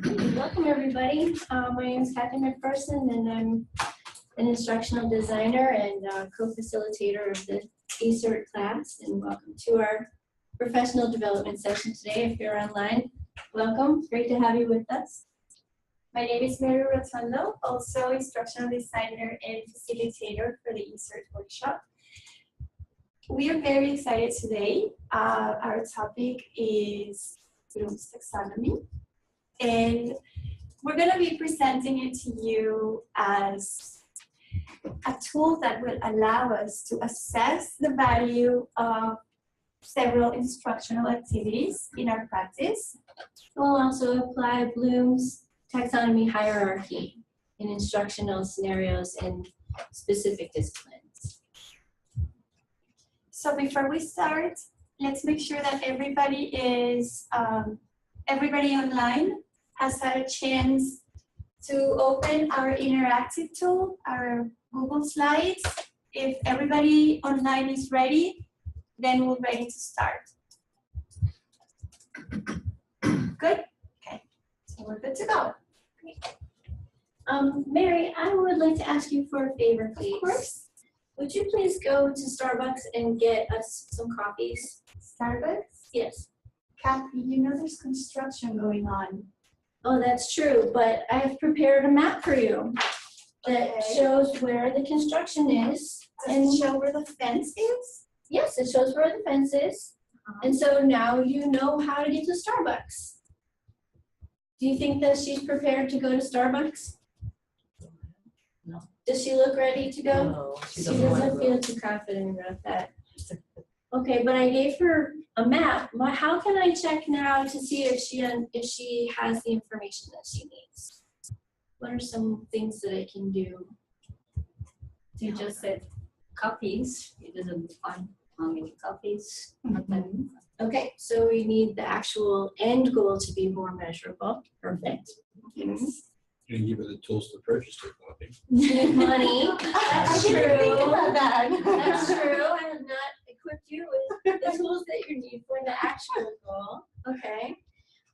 Welcome, everybody. My name is McPherson, and I'm an instructional designer and co-facilitator of the eCert class. And welcome to our professional development session today. If you're online, welcome. It's great to have you with us. My name is Rotundo, also instructional designer and facilitator for the eCert workshop. We are very excited today. Our topic is Bloom's taxonomy, and we're going to be presenting it to you as a tool that will allow us to assess the value of several instructional activities in our practice. We'll also apply Bloom's taxonomy hierarchy in instructional scenarios and specific disciplines. So before we start, let's make sure that everybody is everybody online has had a chance to open our interactive tool, our Google Slides. If everybody online is ready, then we're ready to start. Good? Okay, so we're good to go. Great. Mary, I would like to ask you for a favor, please. Of course. Would you please go to Starbucks and get us some coffees? Starbucks? Yes. Kathy, you know there's construction going on. Oh, that's true, but I have prepared a map for you that shows where the construction is. Does it show where the fence is? Yes, it shows where the fence is. And so now you know how to get to Starbucks. Do you think that she's prepared to go to Starbucks? No. Does she look ready to go? No, She doesn't feel too confident about that. Okay, but I gave her a map. How can I check now to see if she has the information that she needs? What are some things that I can do? You just said copies. It doesn't define how many copies. Okay, so we need the actual end goal to be more measurable. Perfect. You can give her the tools to purchase the copy. Need money. That's I true. didn't think about that. That's true. I have not equipped you with the tools that you need for the actual goal. Okay.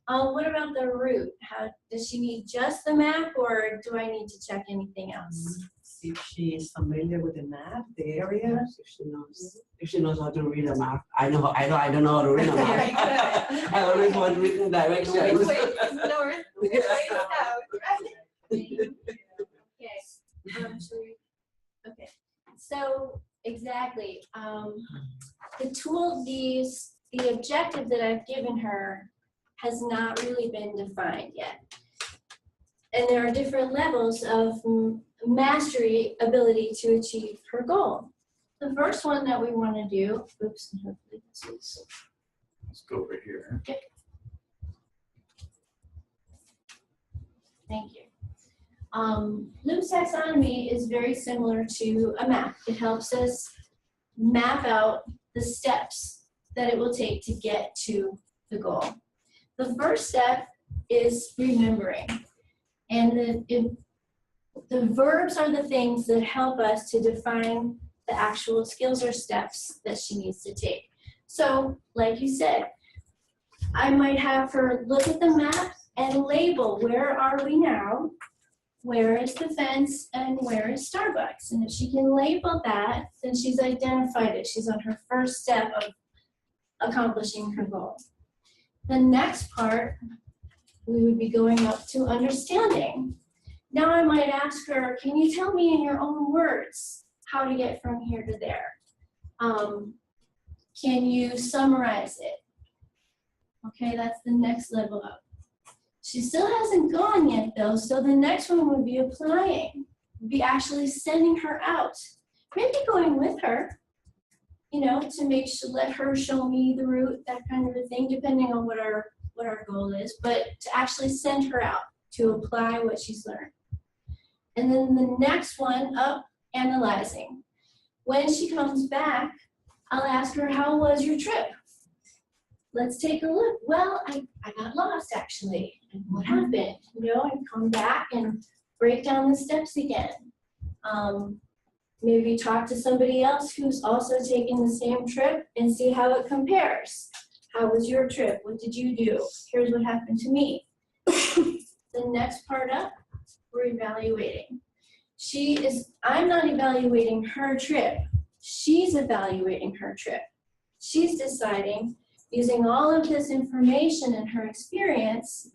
What about the route? How does she need just the map, or do I need to check anything else? See if she is familiar with the map, the areas, if she knows how to read a map. I don't know how to read a map. I always want written directions. Which way is north, which way is south, right? Okay. So exactly. The tool, the objective that I've given her has not really been defined yet. And there are different levels of mastery ability to achieve her goal. The first one that we want to do, oops, hopefully this is. Let's go over here. Okay. Thank you. Bloom's taxonomy is very similar to a map. It helps us map out the steps that it will take to get to the goal. The first step is remembering. And the verbs are the things that help us to define the actual skills or steps that she needs to take. So, like you said, I might have her look at the map and label, where are we now? Where is the fence and where is Starbucks? And if she can label that, then she's identified it. She's on her first step of accomplishing her goal. The next part, we would be going up to understanding. Now I might ask her, can you tell me in your own words how to get from here to there? Can you summarize it? Okay, that's the next level up. She still hasn't gone yet though, so the next one would be applying, would be actually sending her out. Maybe going with her, you know, to let her show me the route, that kind of a thing, depending on what our goal is, but to actually send her out to apply what she's learned. And then the next one up, analyzing. When she comes back, I'll ask her, how was your trip? Let's take a look. Well, I got lost actually. And what happened? You know, and come back and break down the steps again. Maybe talk to somebody else who's also taking the same trip and see how it compares. How was your trip? What did you do? Here's what happened to me. the next part up, we're evaluating. I'm not evaluating her trip. She's evaluating her trip. She's deciding, using all of this information and her experience,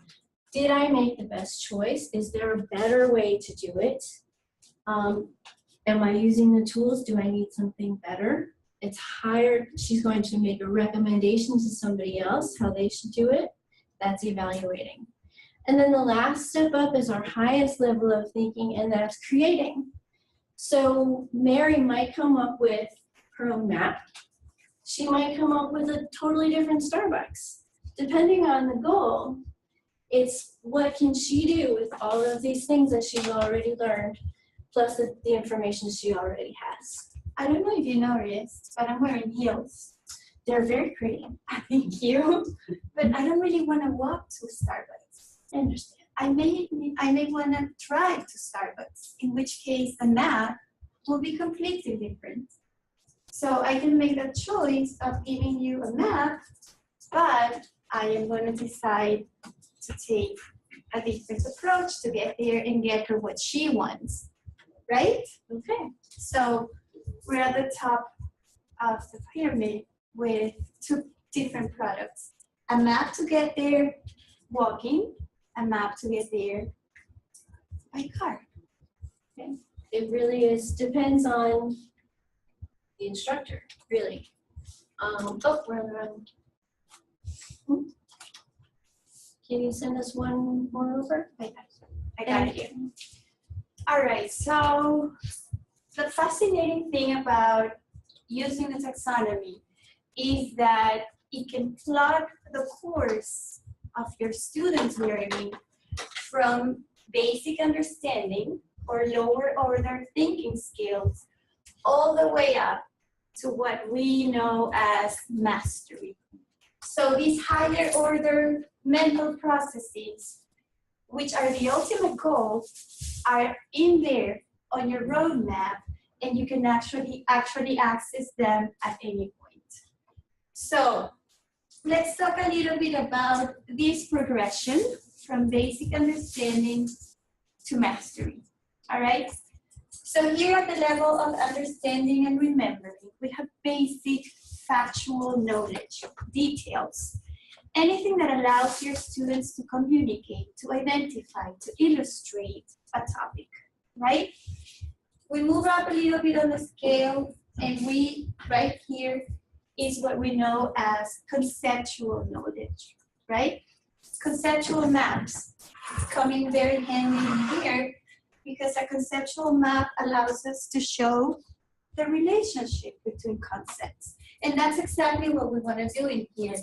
did I make the best choice? Is there a better way to do it? Am I using the tools? Do I need something better? She's going to make a recommendation to somebody else how they should do it. That's evaluating. And then the last step up is our highest level of thinking, and that's creating. So Mary might come up with her own map. She might come up with a totally different Starbucks. Depending on the goal, it's what can she do with all of these things that she's already learned, plus the information she already has. I don't know if you noticed, but I'm wearing heels. They're very pretty. Thank you. But I don't really want to walk to Starbucks. I understand. I may want to drive to Starbucks, in which case the map will be completely different. So I can make the choice of giving you a map, but I am going to decide to take a different approach to get there and get her what she wants, right? Okay. So we're at the top of the pyramid with two different products. A map to get there walking, a map to get there by car. Okay. It really depends on the instructor, really. We're on the run. Can you send us one more over? I got it here. All right, so the fascinating thing about using the taxonomy is that it can plot the course of your students' learning from basic understanding or lower order thinking skills all the way up to what we know as mastery. So these higher order mental processes, which are the ultimate goal, are in there on your roadmap, and you can actually access them at any point. So let's talk a little bit about this progression from basic understanding to mastery, all right? So here at the level of understanding and remembering, we have basic factual knowledge, details, anything that allows your students to communicate, to identify, to illustrate a topic, right? We move up a little bit on the scale, and right here is what we know as conceptual knowledge, right? Conceptual maps coming very handy in here, because a conceptual map allows us to show the relationship between concepts. And that's exactly what we want to do in here.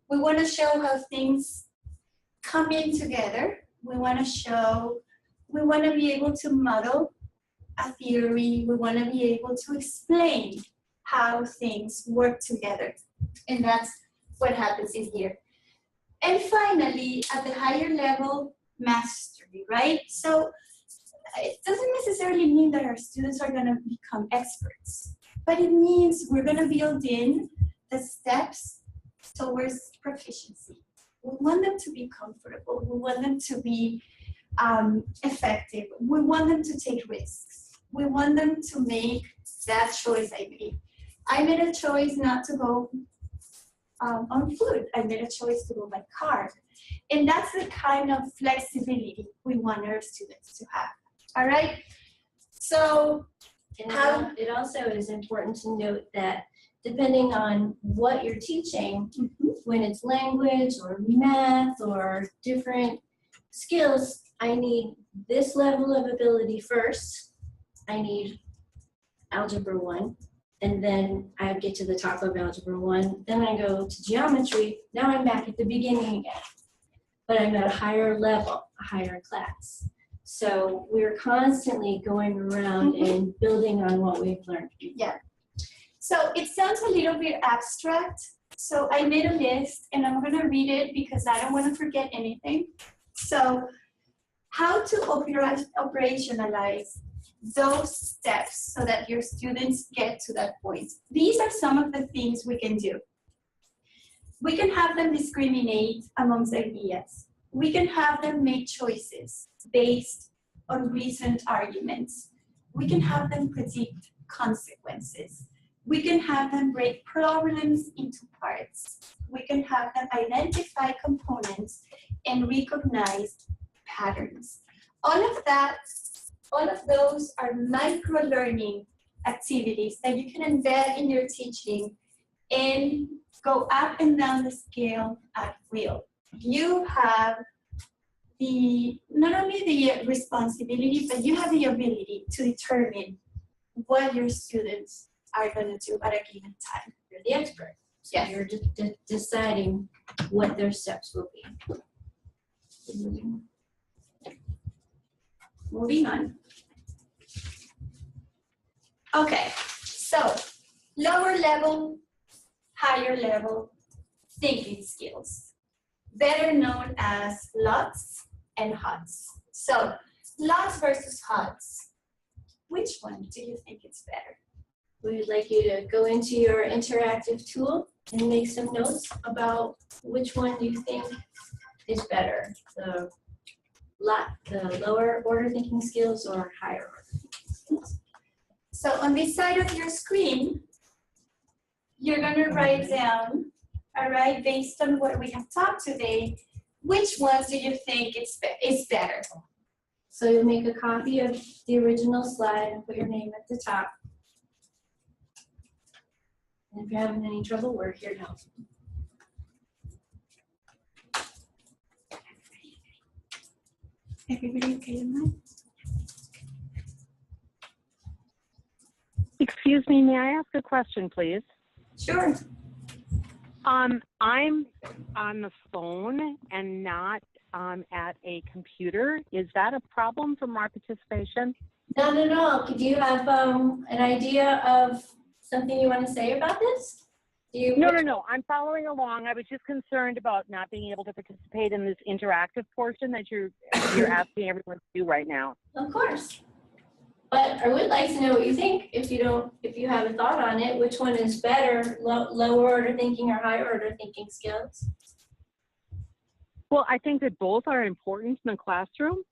We want to show how things come in together. We want to be able to model a theory. We want to be able to explain how things work together. And that's what happens in here. And finally, at the higher level, mastery, right? So it doesn't necessarily mean that our students are going to become experts, but it means we're going to build in the steps towards proficiency. We want them to be comfortable. We want them to be effective. We want them to take risks. We want them to make that choice I made. I made a choice not to go on foot. I made a choice to go by car. And that's the kind of flexibility we want our students to have. All right? So And it also is important to note that depending on what you're teaching, when it's language or math or different skills, I need this level of ability first. I need Algebra 1, and then I get to the top of Algebra 1. Then I go to geometry. Now I'm back at the beginning again, but I'm at a higher level, a higher class. So we're constantly going around and building on what we've learned. Yeah. So it sounds a little bit abstract. So I made a list, and I'm going to read it because I don't want to forget anything. So how to operationalize those steps so that your students get to that point. These are some of the things we can do. We can have them discriminate amongst ideas. We can have them make choices based on reasoned arguments. We can have them predict consequences. We can have them break problems into parts. We can have them identify components and recognize patterns. All of those are micro-learning activities that you can embed in your teaching and go up and down the scale at will. You have not only the responsibility, but you have the ability to determine what your students are going to do at a given time. You're the expert. So Yes. you're deciding what their steps will be. Moving on. Okay, so lower level, higher level thinking skills, better known as LOTS and HOTS. So LOTS versus HOTS. Which one do you think is better? We would like you to go into your interactive tool and make some notes about which one you think is better, the lower order thinking skills or higher order thinking skills. So on this side of your screen, you're going to write down, all right, based on what we have talked today, which ones do you think is better? So you'll make a copy of the original slide and put your name at the top. And if you're having any trouble, we're here to help. Everybody okay in that? Excuse me, may I ask a question, please? Sure. I'm on the phone and not at a computer. Is that a problem for my participation? Not at all. Do you have an idea of something you want to say about this? No. I'm following along. I was just concerned about not being able to participate in this interactive portion that you're asking everyone to do right now. Of course. But I would like to know what you think. If you have a thought on it, which one is better, lower order thinking or higher order thinking skills? Well, I think that both are important in the classroom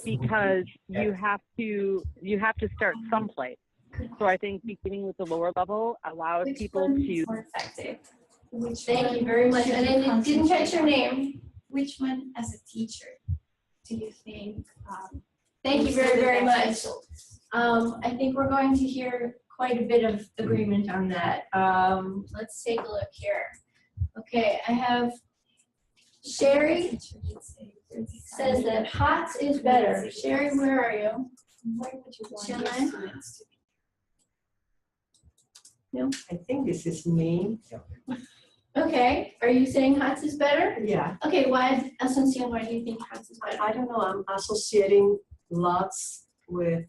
because you have to start someplace. So I think beginning with the lower level allows people to. More effective. Thank you very much. And I didn't catch your name. Which one, as a teacher, do you think? Thank you very, very much. I think we're going to hear quite a bit of agreement on that. Let's take a look here. Okay, I have Sherry says that HOTS is better. Sherry, where are you? Where would you want Shall your I? students to be? I think this is me. Okay, are you saying HOTS is better? Yeah, Okay, why, Asuncion, why do you think HOTS is better? I don't know, I'm associating lots with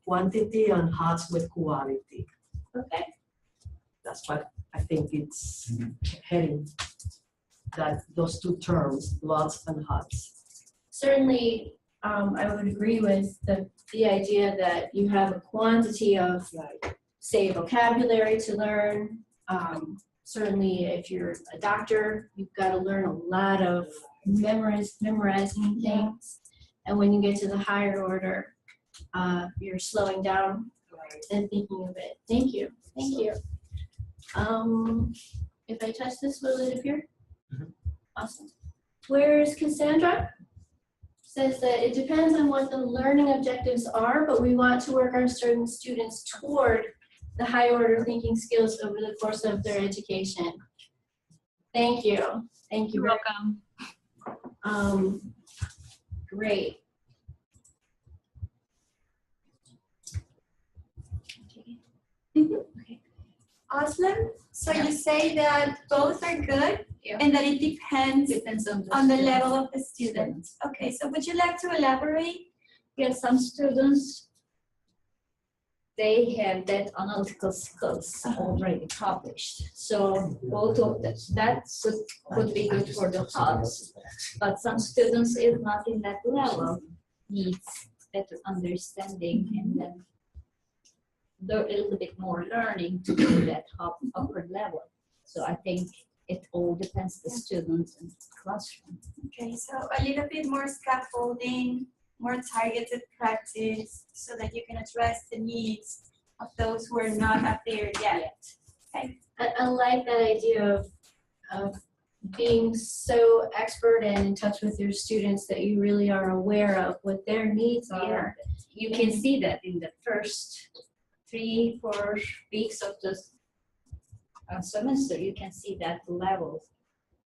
quantity and HOTS with quality. Okay, That's what I think it's heading, that those two terms, lots and HOTS. certainly, I would agree with the idea that you have a quantity of, say, vocabulary to learn. Certainly, if you're a doctor, you've got to learn a lot of memorizing things. And when you get to the higher order, you're slowing down and thinking of it. Thank you. Thank you. If I touch this, will it appear? Awesome. Where's Cassandra? Says that it depends on what the learning objectives are, but we want to work our students toward the high order thinking skills over the course of their education. Thank you. Thank you. You're welcome. Great. Okay. Awesome. So you say that both are good Yeah. and that it depends Depends on the on the student. level of the student. Okay, so would you like to elaborate? Yes, some students, they have that analytical skills already published. So both of that could be good for the HOTS. But some students, if not in that level, needs better understanding and then a little bit more learning to do that upper level. So I think it all depends the student and classroom. Okay, so a little bit more scaffolding, more targeted practice, so that you can address the needs of those who are not up there yet. Okay. I like that idea of being so expert and in touch with your students that you really are aware of what their needs are. You can see that in the first 3-4 weeks of the semester, you can see that level.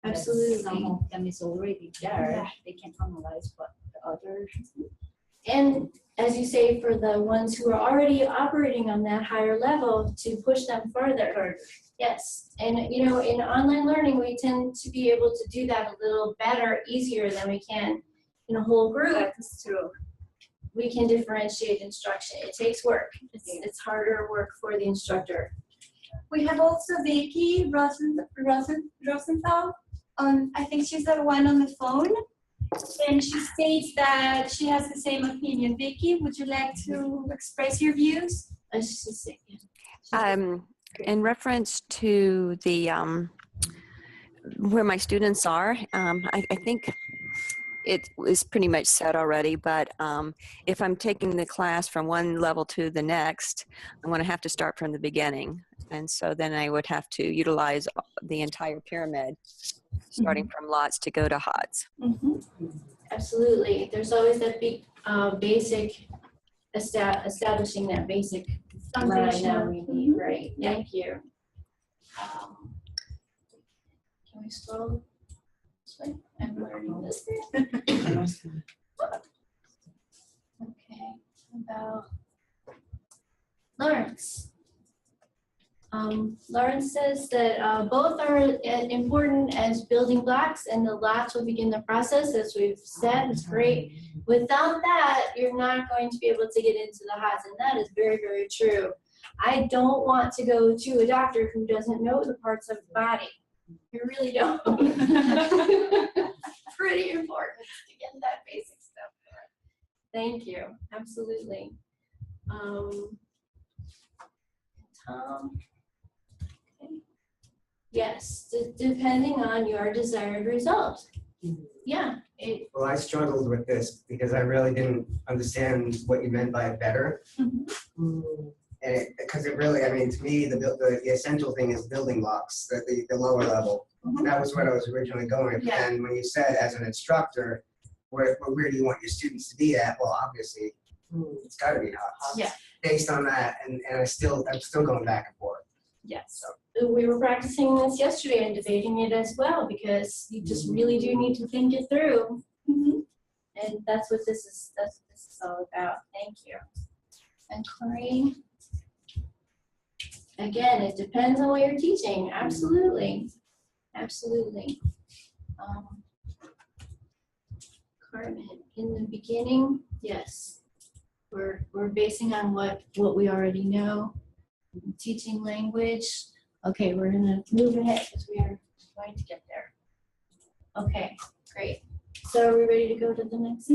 Absolutely. Some of them is already there. They can analyze what the others. And as you say, for the ones who are already operating on that higher level, to push them further. Yes, and in online learning, we tend to be able to do that a little better, easier than we can in a whole group. That's true. We can differentiate instruction. It takes work. It's harder work for the instructor. We have also Vicky Rosenthal. I think she's the one on the phone. And she states that she has the same opinion. Vicky, would you like to express your views? In reference to the where my students are, I think it is pretty much said already, but if I'm taking the class from one level to the next, I'm going to have to start from the beginning. And so then I would have to utilize the entire pyramid, starting from lots to go to HOTS. Absolutely. There's always that big basic, establishing that basic foundation we need, right? Thank you. Can we scroll this way? I'm learning this. Okay, about Lawrence. Lawrence says that both are important as building blocks, and the lots will begin the process, as we've said. It's great. Without that, you're not going to be able to get into the HOTS, and that is very, very true. I don't want to go to a doctor who doesn't know the parts of the body. You really don't. Pretty important to get that basic stuff. Thank you. Absolutely. Tom. Yes, depending on your desired result. Yeah. Well, I struggled with this because I really didn't understand what you meant by better. And because it really, I mean, to me, the essential thing is building blocks, the lower level. That was what I was originally going with. Yeah. And when you said as an instructor, where do you want your students to be at? Well, obviously, it's got to be HOTS. Yeah. Based on that, and I'm still going back and forth. Yes. We were practicing this yesterday and debating it as well, because you just really do need to think it through. And that's what this is all about. Thank you. And Corrine, again, it depends on what you're teaching. Absolutely. Absolutely. Carmen, in the beginning, yes. We're basing on what we already know. Teaching language. Okay, we're gonna move ahead because we are going to get there. Okay, great. So are we ready to go to the next?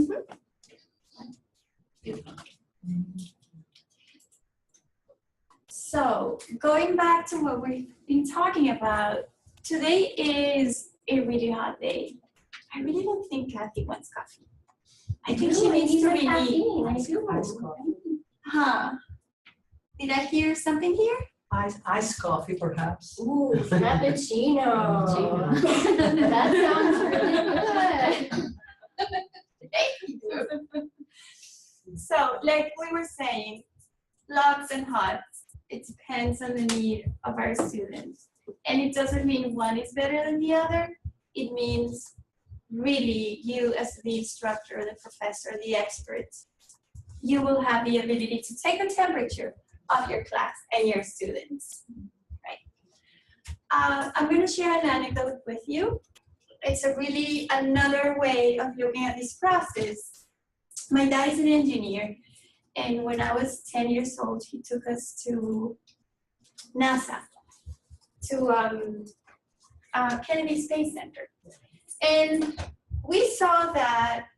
So going back to what we've been talking about, today is a really hot day. I really don't think Kathy wants coffee. I think she needs to relieve. Huh? Did I hear something here? Iced coffee, perhaps. Ooh, frappuccino. That sounds really good. So, like we were saying, lots and HOTS, it depends on the need of our students. And it doesn't mean one is better than the other. It means really you as the instructor, the professor, the expert, you will have the ability to take a temperature of your class and your students, right? I'm going to share an anecdote with you. It's another way of looking at this process. My dad is an engineer, and when I was 10 years old, he took us to NASA, to Kennedy Space Center. And we saw that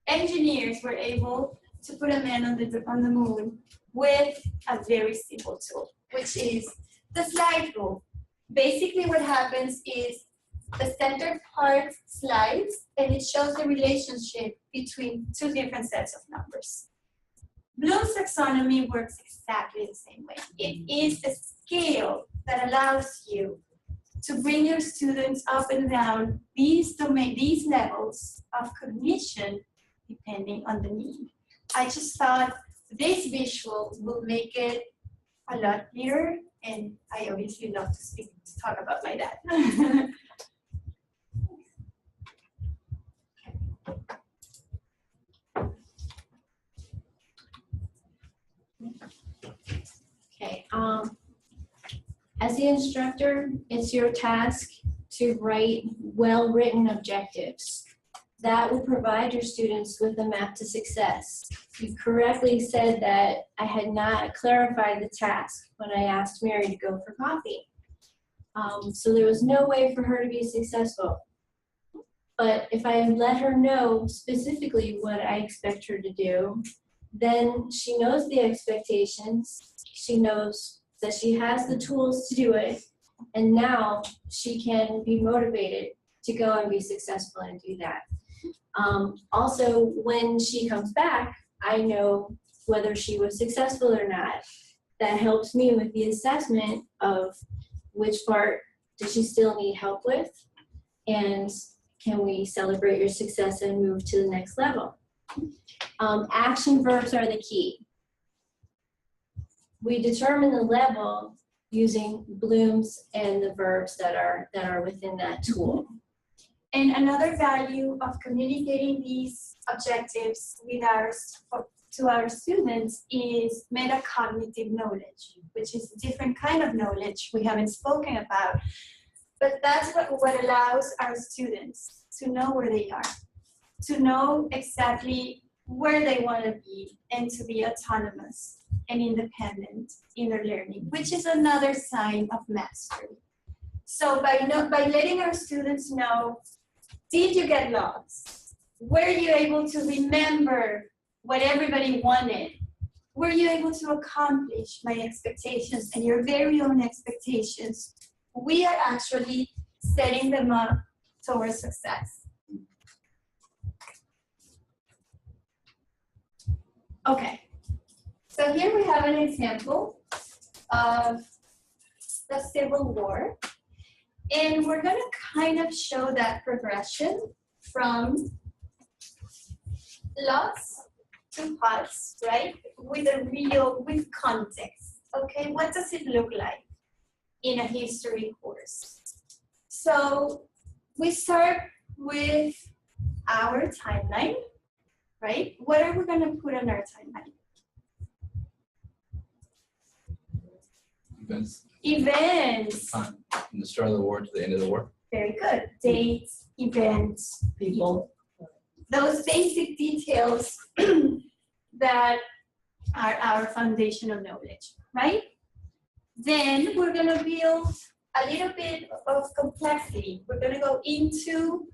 engineers were able to put a man on the moon with a very simple tool, which is the slide rule. Basically what happens is the center part slides and it shows the relationship between two different sets of numbers. Bloom's taxonomy works exactly the same way. It is a scale that allows you to bring your students up and down these levels of cognition depending on the need. I just thought this visual will make it a lot clearer, and I obviously love to talk about my dad. Okay, as the instructor, it's your task to write well-written objectives. That will provide your students with a map to success. You correctly said that I had not clarified the task when I asked Mary to go for coffee. So there was no way for her to be successful. But if I let her know specifically what I expect her to do, then she knows the expectations, she knows that she has the tools to do it, and now she can be motivated to go and be successful and do that. Also, when she comes back, I know whether she was successful or not. That helps me with the assessment of which part does she still need help with, and can we celebrate your success and move to the next level. Action verbs are the key. We determine the level using Bloom's and the verbs that are within that tool. And another value of communicating these objectives with to our students is metacognitive knowledge, which is a different kind of knowledge we haven't spoken about. But that's what allows our students to know where they are, to know exactly where they want to be, and to be autonomous and independent in their learning, which is another sign of mastery. So by letting our students know, did you get lost? Were you able to remember what everybody wanted? Were you able to accomplish my expectations and your very own expectations? We are actually setting them up towards success. Okay, so here we have an example of the Civil War. And we're going to kind of show that progression from lots to pots, right? With context. Okay, what does it look like in a history course? So we start with our timeline, right? What are we going to put on our timeline? Events. Time from the start of the war to the end of the war. Very good. Dates, events, people. Those basic details that are our foundation of knowledge, right? Then we're going to build a little bit of complexity. We're going to go into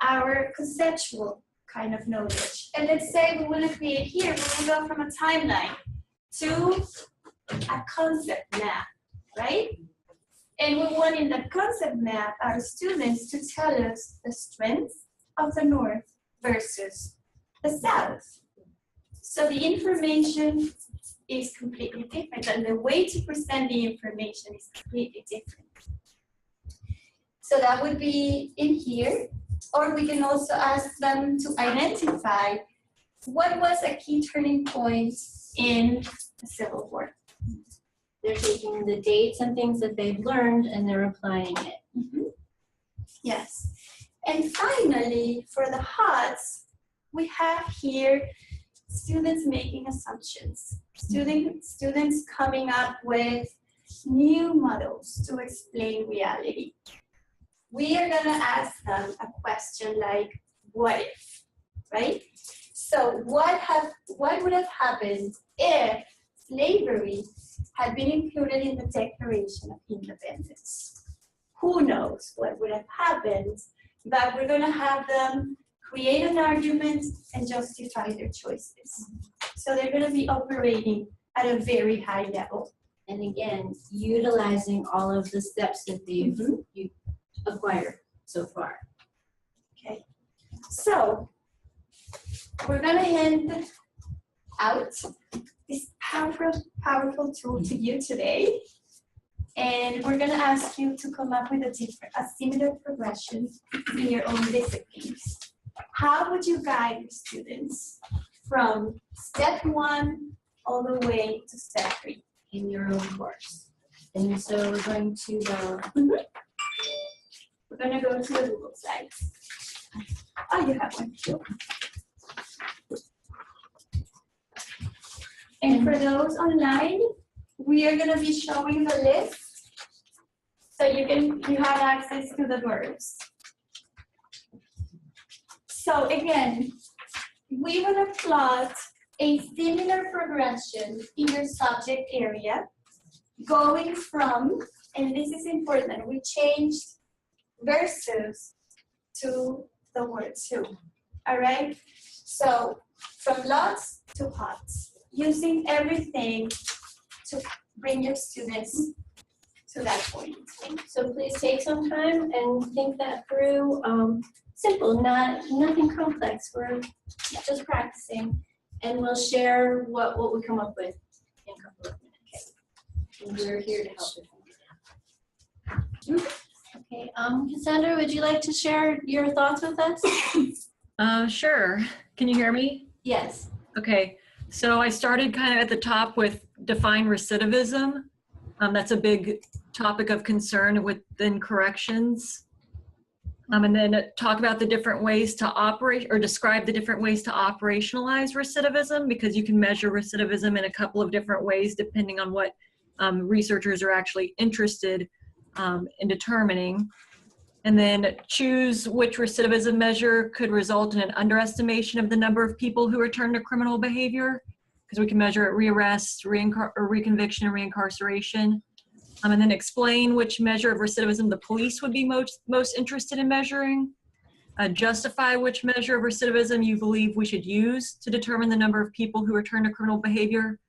our conceptual kind of knowledge. And let's say we want to create here, we're going to go from a timeline to a concept map, right? And we want in the concept map our students to tell us the strengths of the North versus the South. So the information is completely different, and the way to present the information is completely different. So that would be in here, or we can also ask them to identify what was a key turning point in the Civil War. They're taking the dates and things that they've learned and they're applying it. Mm-hmm. Yes. And finally, for the HOTS, we have here students making assumptions. Students coming up with new models to explain reality. We are going to ask them a question like, what if, right? So what would have happened if slavery had been included in the Declaration of Independence? Who knows what would have happened? But we're going to have them create an argument and justify their choices. So they're going to be operating at a very high level. And again, utilizing all of the steps that you acquired so far. Okay, so we're gonna hand out this powerful tool to you today. And we're gonna ask you to come up with a similar progression in your own disciplines. How would you guide your students from step 1 all the way to step 3? In your own course. And so we're going to We're gonna go to the Google Slides. Oh, you have one too. And for those online, we are gonna be showing the list so you have access to the verbs. So again, we will plot a similar progression in your subject area, going from, and this is important, we changed versus to the word to, all right? So from lots to pots, using everything to bring your students to that point. So please take some time and think that through. Simple, nothing complex. We're just practicing, and we'll share what we come up with in a couple of minutes. And we're here to help you. Okay, Cassandra, would you like to share your thoughts with us? Sure. Can you hear me? Yes. Okay. So I started kind of at the top with define recidivism. That's a big topic of concern within corrections. And then talk about the different ways to operate, or describe the different ways to operationalize recidivism, because you can measure recidivism in a couple of different ways depending on what researchers are actually interested in determining. And then choose which recidivism measure could result in an underestimation of the number of people who return to criminal behavior, because we can measure at rearrest, reconviction, and reincarceration. And then explain which measure of recidivism the police would be most interested in measuring. Justify which measure of recidivism you believe we should use to determine the number of people who return to criminal behavior.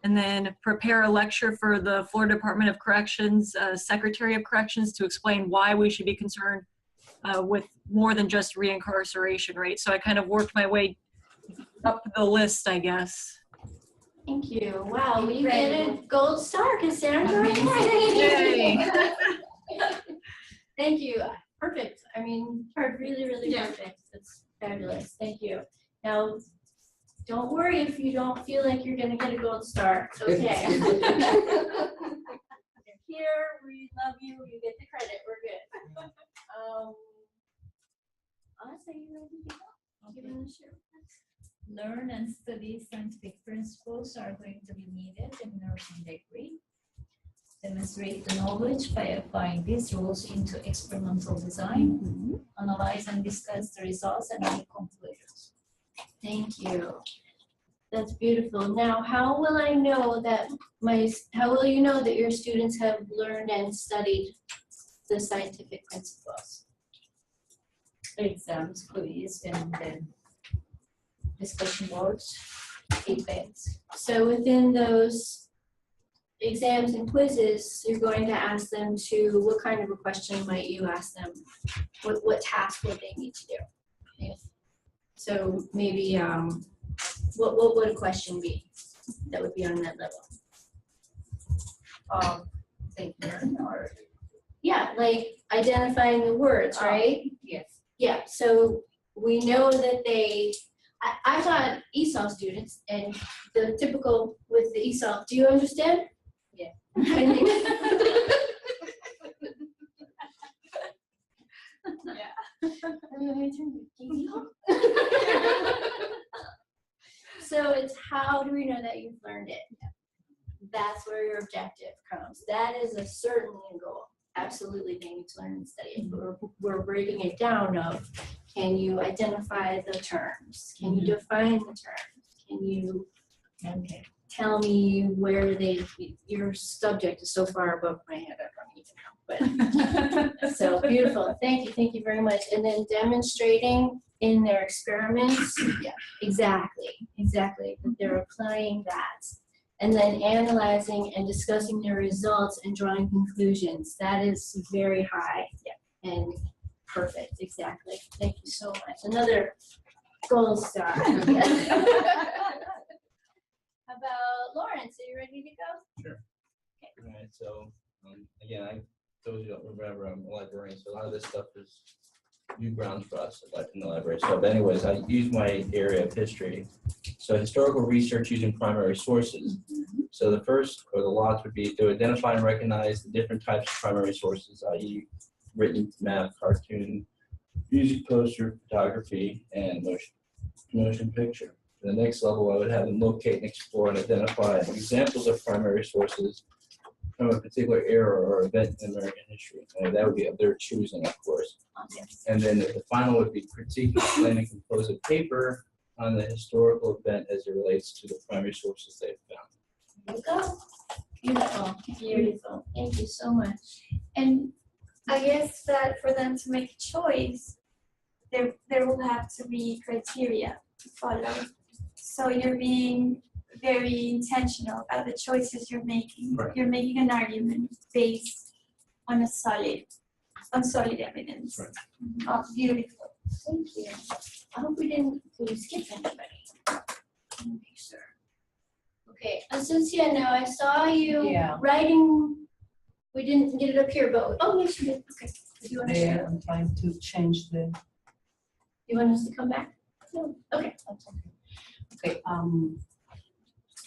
And then prepare a lecture for the Florida Department of Corrections, Secretary of Corrections, to explain why we should be concerned with more than just reincarceration rate. So I kind of worked my way up the list, I guess. Thank you. Wow, you get a gold star, Cassandra. Yay. Thank you. Perfect. I mean, really, really perfect. That's fabulous. Thank you. Now, don't worry if you don't feel like you're going to get a gold star. It's okay. You're here. We love you. You get the credit. We're good. Asa, you ready to go? Okay. You want to share with us? Learn and study scientific principles are going to be needed in nursing degree. Demonstrate the knowledge by applying these rules into experimental design. Analyze and discuss the results and make conclusions. Thank you. That's beautiful. Now, how will I know that how will you know that your students have learned and studied the scientific principles? Exams, quiz, and then discussion boards, feedbacks. So within those exams and quizzes, you're going to ask them to, what kind of a question might you ask them? What task would they need to do? Okay. So maybe, what would a question be that would be on that level? Thinking or Yeah, like identifying the words, right? yes. Yeah, so we know that I taught ESOL students, and the typical with the ESOL, do you understand? Yeah. So it's how do we know that you've learned it? That's where your objective comes. That is a certainly a goal. Absolutely, they need to learn and study it. But we're breaking it down of, can you identify the terms? Can you define the terms? Can you tell me where your subject is so far above my head, I don't even know. But so beautiful. Thank you very much. And then demonstrating in their experiments, yeah, exactly, that they're applying that. and then analyzing and discussing their results and drawing conclusions. That is very high and perfect, exactly. Thank you so much. Another gold star. How about Lawrence? Are you ready to go? Sure. All right, so again, I told you, remember, I'm a librarian, so a lot of this stuff is new ground for us in the library. So, but anyways, I use my area of history. So historical research using primary sources. So the first, or the lots, would be to identify and recognize the different types of primary sources, i.e. written, map, cartoon, music, poster, photography, and motion picture. The next level, I would have them locate and explore and identify examples of primary sources from a particular era or event in American history. And that would be of their choosing, of course. And then the final would be critique, explain, and compose a paper on the historical event as it relates to the primary sources they've found. There you go. Beautiful, beautiful. Thank you so much. And I guess that for them to make a choice, there will have to be criteria to follow. So you're being very intentional about the choices you're making. Right. You're making an argument based on solid evidence. Right. Oh, beautiful. Thank you. I hope we didn't skip anybody. Make sure. Okay, Asuncia, now I saw you writing. We didn't get it up here, but oh yes, you did. Okay. Do you want to share? I'm trying to change the. You want us to come back? No. Okay. Okay.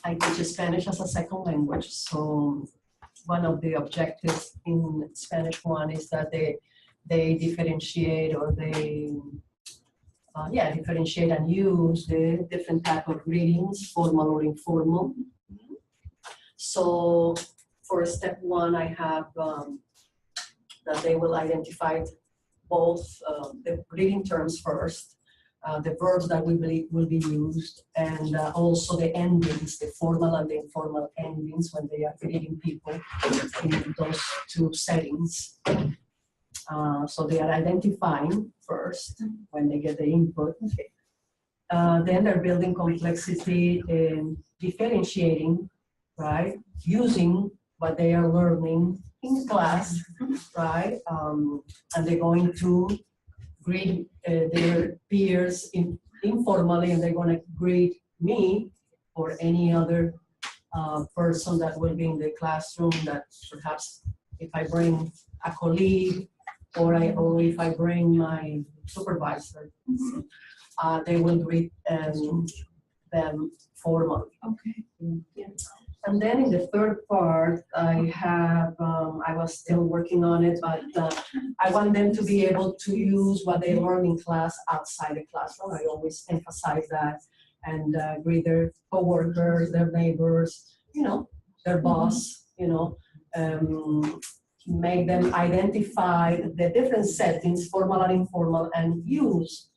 I teach Spanish as a second language, so one of the objectives in Spanish 1 is that they differentiate, or they differentiate and use the different type of readings, formal or informal. So for step 1, I have that they will identify both the reading terms first, the verbs that we believe will be used, and also the endings, the formal and the informal endings when they are greeting people in those 2 settings. So they are identifying first when they get the input. Then they're building complexity and differentiating, right? Using what they are learning in class, right? And they're going to greet their peers informally, and they're going to greet me or any other person that will be in the classroom, that perhaps if I bring a colleague or if I bring my supervisor, they will greet them formally. Okay. Yeah. And then in the third part, I have, I was still working on it, but I want them to be able to use what they learn in class outside the classroom. I always emphasize that, and greet their coworkers, their neighbors, their boss, make them identify the different settings, formal and informal, and use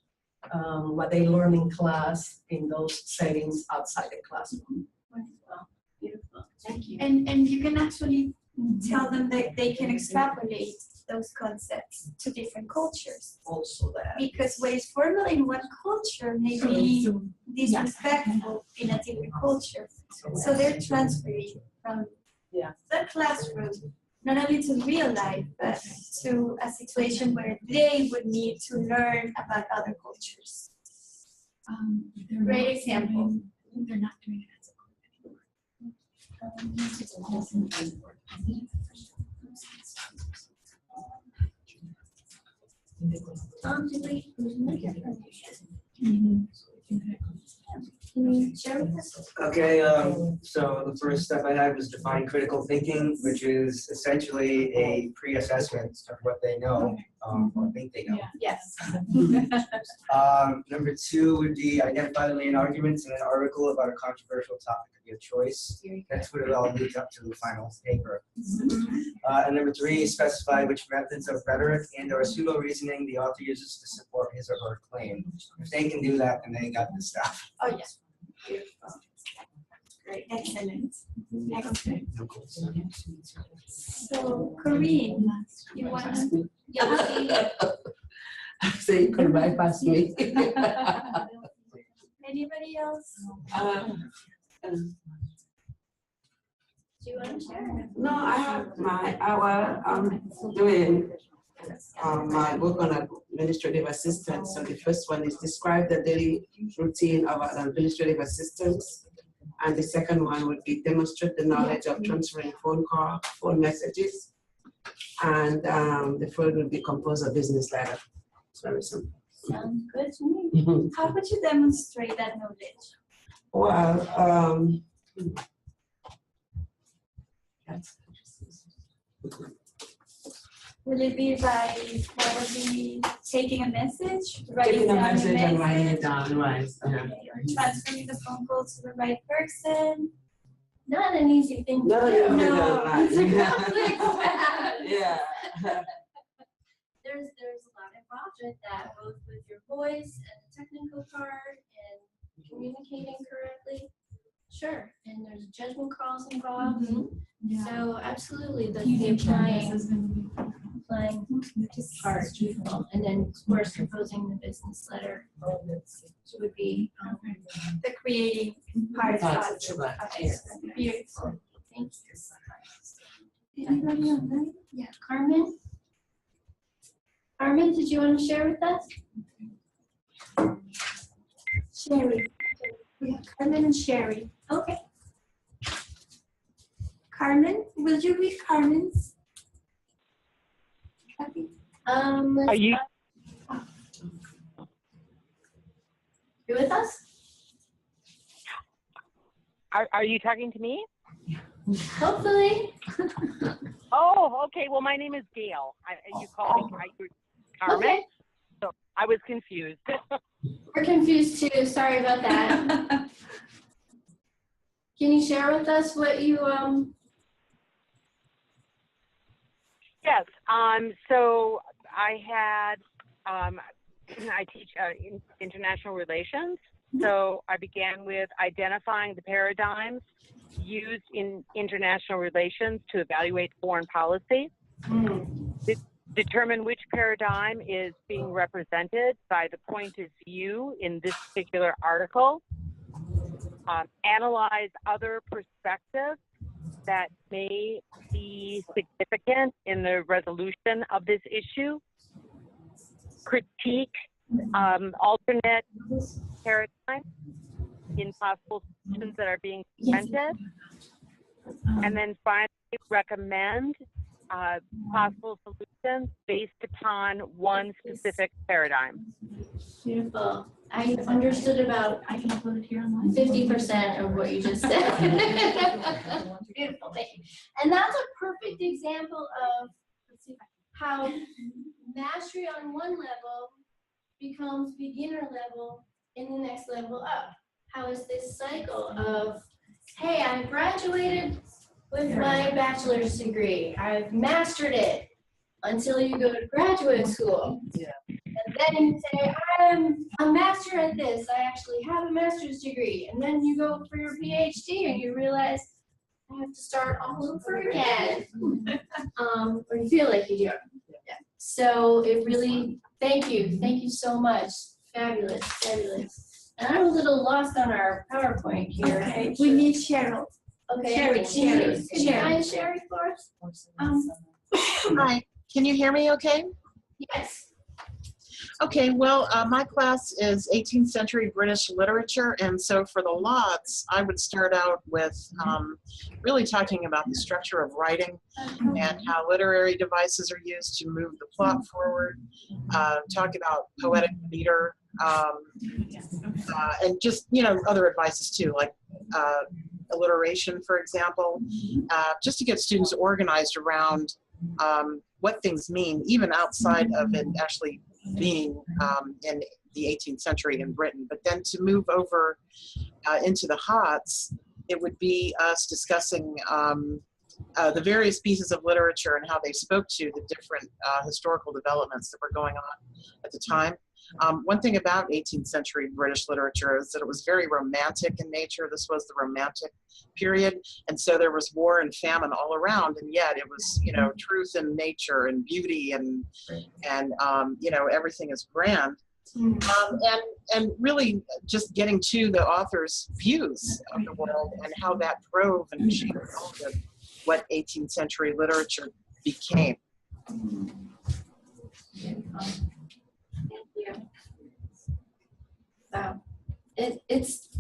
what they learn in class in those settings outside the classroom. Wonderful. Beautiful. Thank you. And you can actually tell them that they can extrapolate those concepts to different cultures. Also that. Because what is formal in one culture may be disrespectful in a different culture. So they're transferring from the classroom, not only to real life, but to a situation where they would need to learn about other cultures. Great example. They're not doing it as a group Okay, so the first step I had was define critical thinking, which is essentially a pre-assessment of what they know, or think they know. Yes. Number 2 would be identify the main arguments in an article about a controversial topic of your choice. That's what it all leads up to the final paper. And number 3, specify which methods of rhetoric and/or pseudo-reasoning the author uses to support his or her claim. If they can do that, then they got this stuff. Oh, yes. Beautiful. Great. Excellent. Excellent. So, Corinne, you want to? So you could bypass me. Anybody else? Do you want to share? No, I have my hour. I'm doing my work on administrative assistant. So the first one is describe the daily routine of an administrative assistant. And the second one would be demonstrate the knowledge of transferring phone messages. And the third would be compose a business letter. It's very simple. Sounds good to me. How would you demonstrate that knowledge? Well, Will it be by probably taking a message, taking a down message your and writing it down, right? okay, or transferring the phone call to the right person? Not an easy thing to No, do. you don't No. It's a do that. complex matter. Yeah. There's a lot involved with that, both with your voice and the technical part and communicating correctly. Sure, and there's judgment calls involved. So absolutely, the applying part, and then of course composing the business letter would be The creating part That's of right. it. Beautiful. thank you. Anybody on that? Yeah, Carmen. Carmen, did you want to share with us? Sherry. We have Carmen and Sherry. Okay. Carmen, will you read Carmen's? Copy? Let's Are you? You with us? Are you talking to me? Hopefully. Oh, okay. Well, my name is Gail. You called me Carmen, Okay. so I was confused. We're confused too. Sorry about that. Can you share with us what you Yes. So I had I teach international relations. So I began with identifying the paradigms used in international relations to evaluate foreign policy. Determine which paradigm is being represented by the point of view in this particular article. Analyze other perspectives that may be significant in the resolution of this issue. Critique alternate paradigms in possible solutions that are being presented. And then finally, recommend possible solutions based upon one specific paradigm. Beautiful. I understood about 50% of what you just said. Beautiful, thank you. And that's a perfect example of how mastery on one level becomes beginner level in the next level up. How is this cycle of, hey, I graduated with my bachelor's degree. I've mastered it until you go to graduate school. Yeah. And then you say, I'm a master at this. I actually have a master's degree. And then you go for your PhD and you realize I have to start all over again. Or you feel like you do. Yeah. So it really, thank you so much. Fabulous, fabulous. And I'm a little lost on our PowerPoint here. Okay, we need Cheryl. Okay, Sherry, can you Sherry. find Sherry for us? Hi, can you hear me okay? Yes. Okay, well, my class is 18th century British literature, and so for the lots, I would start out with really talking about the structure of writing and how literary devices are used to move the plot forward, talk about poetic meter, and just, other advices too, like alliteration, for example, just to get students organized around what things mean, even outside of it actually being in the 18th century in Britain. But then to move over into the HOTS, it would be us discussing the various pieces of literature and how they spoke to the different historical developments that were going on at the time. One thing about 18th century British literature is that it was very romantic in nature. This was the Romantic period. And so there was war and famine all around. And yet it was, truth and nature and beauty and everything is grand. And really just getting to the author's views of the world and how that drove and shaped all the what 18th century literature became. Thank you. Wow.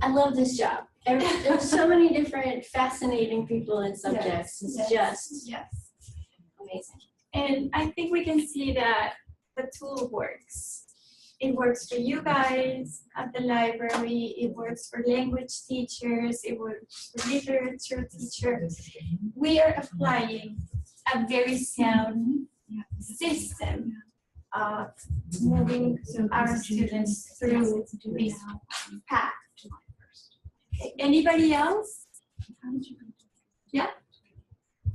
I love this job. There's so many different fascinating people and subjects. It's just amazing. And I think we can see that the tool works. It works for you guys at the library. It works for language teachers. It works for literature teachers. We are applying a very sound system of moving our students through this path. Okay. Anybody else? Yeah?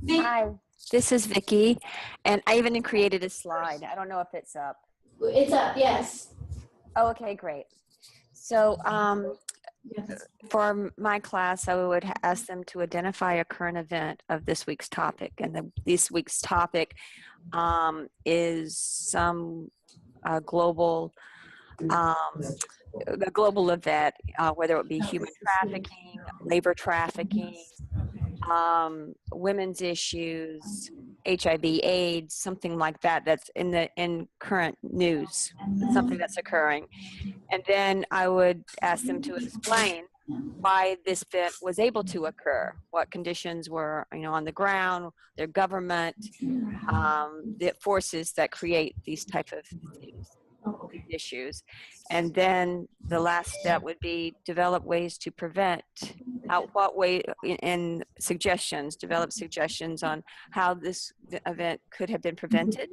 Hi, this is Vicky, and I even created a slide. I don't know if it's up. It's up, yes. Oh, okay, great. So for my class, I would ask them to identify a current event of this week's topic. And this week's topic is some global event, whether it be human trafficking, labor trafficking, women's issues, HIV/AIDS, something like that. That's in current news, something that's occurring, and then I would ask them to explain why this event was able to occur, what conditions were, on the ground, their government, the forces that create these type of things. Issues. And then the last step would be develop ways to prevent, what way, and develop suggestions on how this event could have been prevented,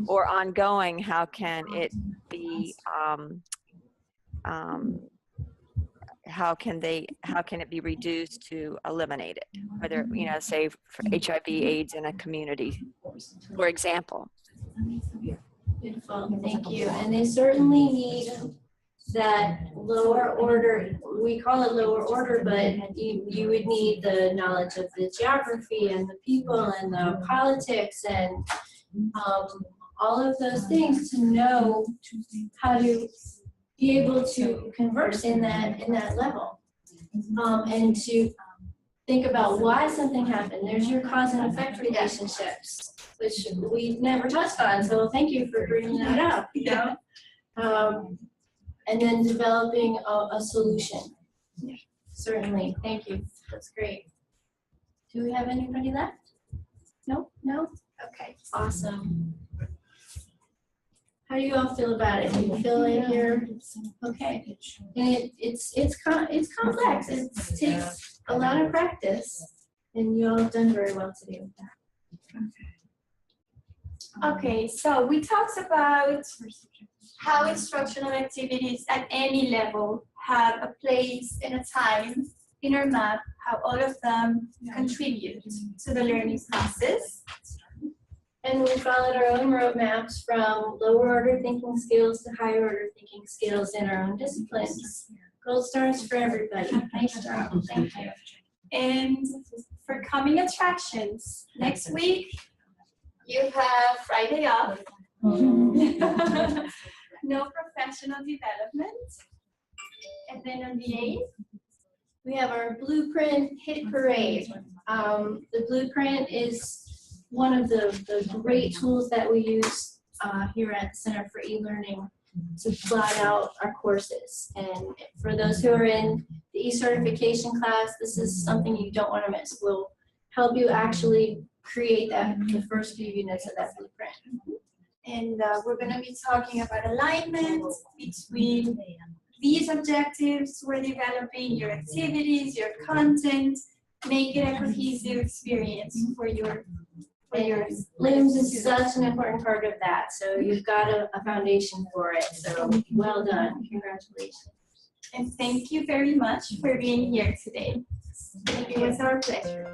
or ongoing, how can it be, how can it be reduced to eliminate it, whether, say for HIV/AIDS in a community, for example. Beautiful, thank you. And they certainly need that lower order, we call it lower order, but you would need the knowledge of the geography and the people and the politics and all of those things to know how to be able to converse in that level, and to think about why something happened. There's your cause and effect relationships, which we never touched on, so thank you for bringing that up, and then developing a solution. Certainly, thank you, that's great. Do we have anybody left? No? Okay, awesome. How do you all feel about it? Do you feel like you're okay? And it's complex. It takes a lot of practice, and you all have done very well today with that. Okay, so we talked about how instructional activities at any level have a place and a time in our map, how all of them contribute to the learning process. And we followed our own roadmaps from lower order thinking skills to higher order thinking skills in our own disciplines. Gold stars for everybody. Nice job. Thank you. And for coming attractions, next week, you have Friday off. No professional development. And then on the 8th, we have our blueprint hit parade. The blueprint is one of the great tools that we use here at the Center for E-Learning to plot out our courses. And for those who are in the e-certification class, this is something you don't want to miss. We'll help you actually create the first few units of that blueprint. And we're going to be talking about alignment between these objectives we're developing, your activities, your content, make it a cohesive experience for your LIMS is such an important part of that, so you've got a foundation for it, so well done, congratulations. And thank you very much for being here today. It was our pleasure.